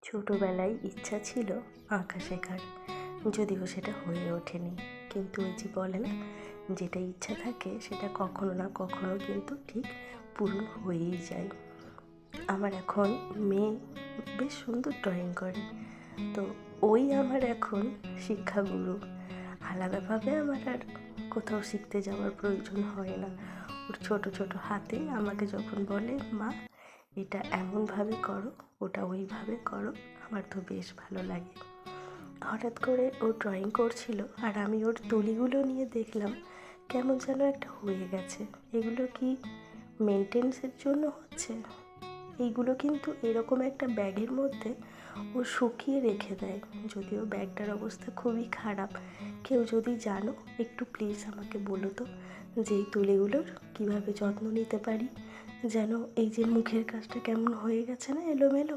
ছোটোবেলায় ইচ্ছা ছিল আঁকা শেখার, যদিও সেটা হয়ে ওঠেনি। কিন্তু ওই যে বলে না, যেটা ইচ্ছা থাকে সেটা কখনো না কখনো কিন্তু ঠিক পূরণ হয়েই যায়। আমার এখন মেয়ে বেশ সুন্দর ড্রয়িং করে, তো ওই আমার এখন শিক্ষাগুরু। আলাদাভাবে আমার আর কোথাও শিখতে যাওয়ার প্রয়োজন হয় না। ওর ছোট ছোট হাতে আমাকে যখন বলে, মা এটা এমনভাবে করো, ওটা ওইভাবে করো, আমার তো বেশ ভালো লাগে। হঠাৎ করে ও ড্রয়িং করছিল আর আমি ওর তুলিগুলো নিয়ে দেখলাম কেমন যেন একটা হয়ে গেছে। এগুলো কি মেনটেন্সের জন্য হচ্ছে? এইগুলো কিন্তু এরকম একটা ব্যাগের মধ্যে ও শুকিয়ে রেখে দেয়, যদিও ব্যাগটার অবস্থা খুবই খারাপ। কেউ যদি জানো একটু প্লিজ আমাকে বলো তো, যে এই তুলিগুলোর কীভাবে যত্ন নিতে পারি, যেন এই যে মুখের কাজটা কেমন হয়ে গেছে না এলোমেলো,